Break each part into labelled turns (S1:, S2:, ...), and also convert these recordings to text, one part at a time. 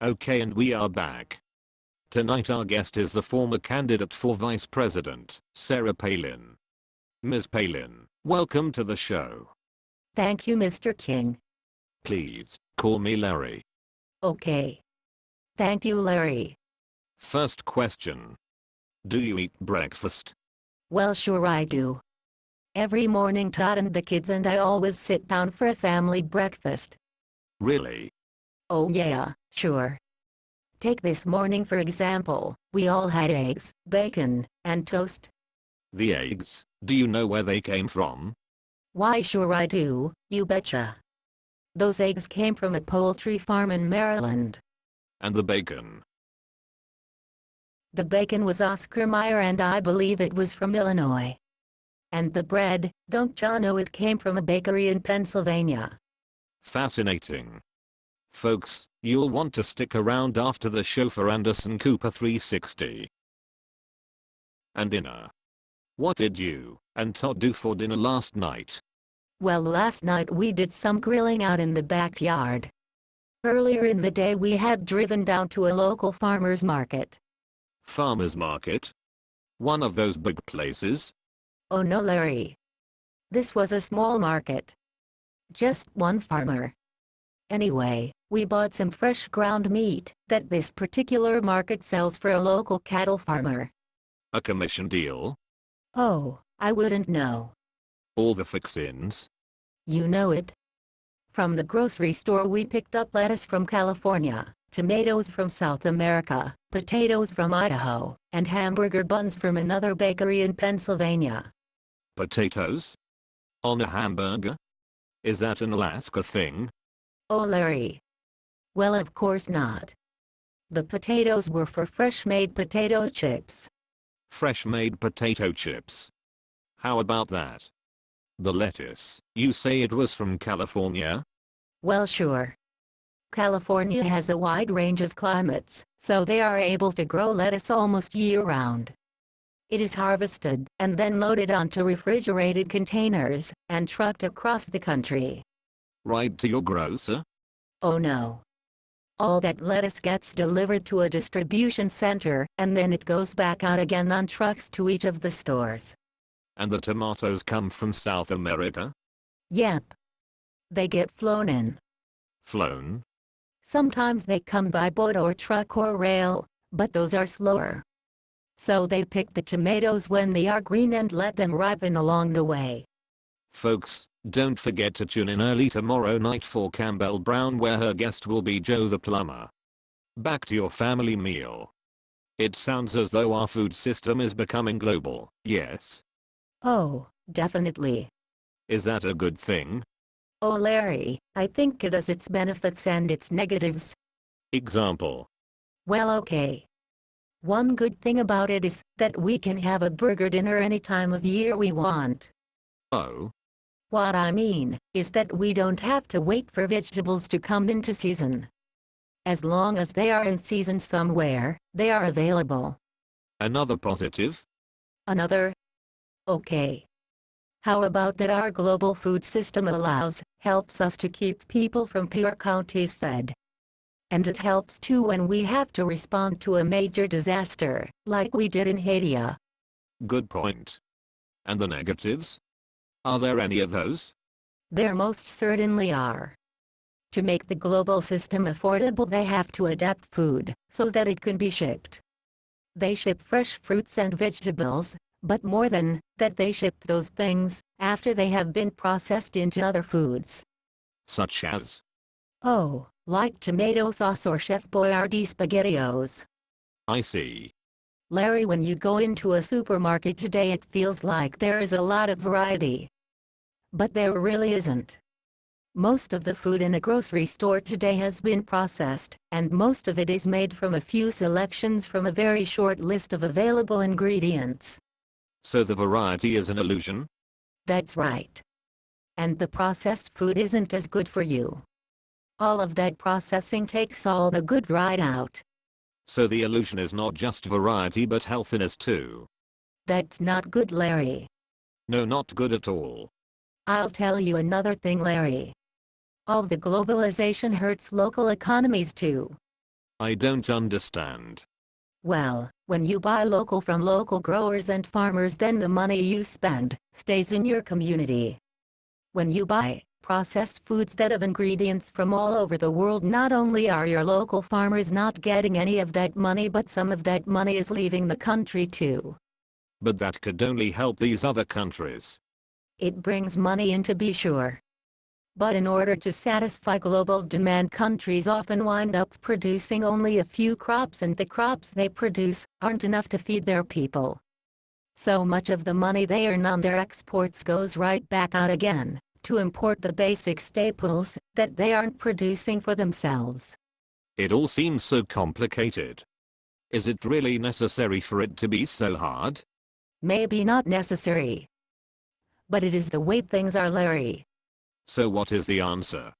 S1: Okay, and we are back. Tonight our guest is the former candidate for Vice President, Sarah Palin. Ms. Palin, welcome to the show.
S2: Thank you, Mr. King.
S1: Please, call me Larry.
S2: Okay. Thank you, Larry.
S1: First question. Do you eat breakfast?
S2: Well, sure I do. Every morning Todd and the kids and I always sit down for a family breakfast.
S1: Really?
S2: Oh yeah, sure. Take this morning for example, we all had eggs, bacon, and toast.
S1: The eggs, do you know where they came from?
S2: Why sure I do, you betcha. Those eggs came from a poultry farm in Maryland.
S1: And the bacon?
S2: The bacon was Oscar Mayer and I believe it was from Illinois. And the bread, don't ya know it came from a bakery in Pennsylvania.
S1: Fascinating. Folks, you'll want to stick around after the show for Anderson Cooper 360. And dinner. What did you and Todd do for dinner last night?
S2: Well, last night we did some grilling out in the backyard. Earlier in the day we had driven down to a local farmer's market.
S1: Farmer's market? One of those big places?
S2: Oh no, Larry. This was a small market. Just one farmer. Anyway, we bought some fresh ground meat that this particular market sells for a local cattle farmer.
S1: A commission deal?
S2: Oh, I wouldn't know.
S1: All the fix-ins?
S2: You know it. From the grocery store we picked up lettuce from California, tomatoes from South America, potatoes from Idaho, and hamburger buns from another bakery in Pennsylvania.
S1: Potatoes? On a hamburger? Is that an Alaska thing?
S2: Oh, Larry. Well, of course not. The potatoes were for fresh-made potato chips.
S1: Fresh-made potato chips? How about that? The lettuce, you say it was from California?
S2: Well, sure. California has a wide range of climates, so they are able to grow lettuce almost year-round. It is harvested and then loaded onto refrigerated containers and trucked across the country.
S1: Right to your grocer?
S2: Oh no. All that lettuce gets delivered to a distribution center, and then it goes back out again on trucks to each of the stores.
S1: And the tomatoes come from South America?
S2: Yep. They get flown in.
S1: Flown?
S2: Sometimes they come by boat or truck or rail, but those are slower. So they pick the tomatoes when they are green and let them ripen along the way.
S1: Folks, don't forget to tune in early tomorrow night for Campbell Brown, where her guest will be Joe the Plumber. Back to your family meal. It sounds as though our food system is becoming global, yes?
S2: Oh, definitely.
S1: Is that a good thing?
S2: Oh, Larry, I think it has its benefits and its negatives.
S1: Example.
S2: Well, okay. One good thing about it is that we can have a burger dinner any time of year we want.
S1: Oh?
S2: What I mean is that we don't have to wait for vegetables to come into season. As long as they are in season somewhere, they are available.
S1: Another positive?
S2: Another? Okay. How about that our global food system helps us to keep people from poor counties fed. And it helps too when we have to respond to a major disaster, like we did in Haiti.
S1: Good point. And the negatives? Are there any of those?
S2: There most certainly are. To make the global system affordable, they have to adapt food so that it can be shipped. They ship fresh fruits and vegetables, but more than that, they ship those things after they have been processed into other foods.
S1: Such as?
S2: Oh, like tomato sauce or Chef Boyardee SpaghettiOs.
S1: I see.
S2: Larry, when you go into a supermarket today, it feels like there is a lot of variety. But there really isn't. Most of the food in a grocery store today has been processed, and most of it is made from a few selections from a very short list of available ingredients.
S1: So the variety is an illusion?
S2: That's right. And the processed food isn't as good for you. All of that processing takes all the good right out.
S1: So the illusion is not just variety but healthiness too.
S2: That's not good, Larry.
S1: No, not good at all.
S2: I'll tell you another thing, Larry. All the globalization hurts local economies too.
S1: I don't understand.
S2: Well, when you buy local from local growers and farmers, then the money you spend stays in your community. When you buy processed foods instead of ingredients from all over the world, not only are your local farmers not getting any of that money, but some of that money is leaving the country too.
S1: But that could only help these other countries.
S2: It brings money in, to be sure. But in order to satisfy global demand, countries often wind up producing only a few crops, and the crops they produce aren't enough to feed their people. So much of the money they earn on their exports goes right back out again to import the basic staples that they aren't producing for themselves.
S1: It all seems so complicated. Is it really necessary for it to be so hard?
S2: Maybe not necessary. But it is the way things are, Larry.
S1: So what is the answer?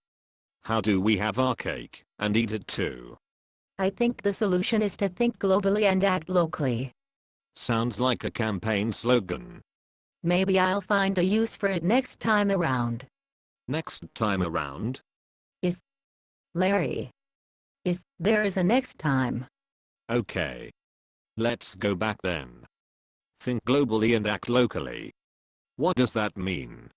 S1: How do we have our cake and eat it too?
S2: I think the solution is to think globally and act locally.
S1: Sounds like a campaign slogan.
S2: Maybe I'll find a use for it next time around.
S1: Next time around?
S2: Larry. If there is a next time.
S1: Okay. Let's go back then. Think globally and act locally. What does that mean?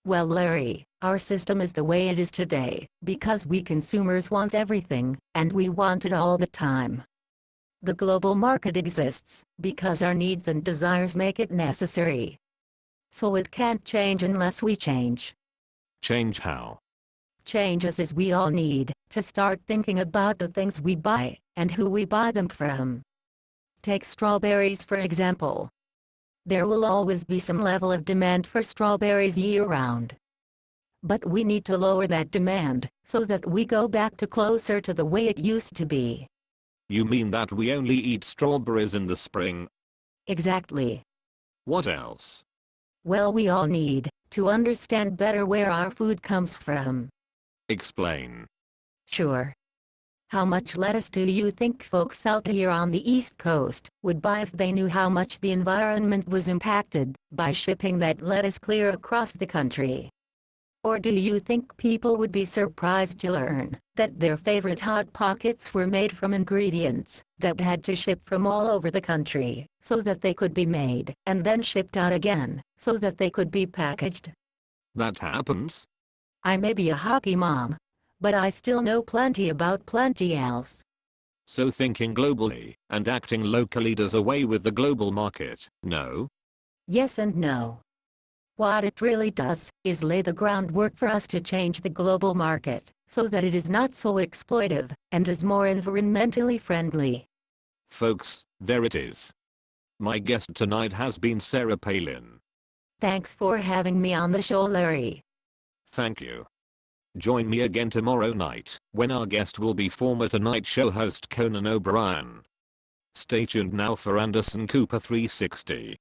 S2: Well, Larry, our system is the way it is today because we consumers want everything, and we want it all the time. The global market exists because our needs and desires make it necessary. So it can't change unless we change.
S1: Change how?
S2: Change us, as we all need to start thinking about the things we buy and who we buy them from. Take strawberries for example. There will always be some level of demand for strawberries year-round. But we need to lower that demand so that we go back to closer to the way it used to be.
S1: You mean that we only eat strawberries in the spring?
S2: Exactly.
S1: What else?
S2: Well, we all need to understand better where our food comes from.
S1: Explain.
S2: Sure. How much lettuce do you think folks out here on the East Coast would buy if they knew how much the environment was impacted by shipping that lettuce clear across the country? Or do you think people would be surprised to learn that their favorite Hot Pockets were made from ingredients that had to ship from all over the country so that they could be made and then shipped out again so that they could be packaged?
S1: That happens?
S2: I may be a hockey mom, but I still know plenty about plenty else.
S1: So thinking globally and acting locally does away with the global market, no?
S2: Yes and no. What it really does is lay the groundwork for us to change the global market so that it is not so exploitive and is more environmentally friendly.
S1: Folks, there it is. My guest tonight has been Sarah Palin.
S2: Thanks for having me on the show, Larry.
S1: Thank you. Join me again tomorrow night when our guest will be former Tonight Show host Conan O'Brien. Stay tuned now for Anderson Cooper 360.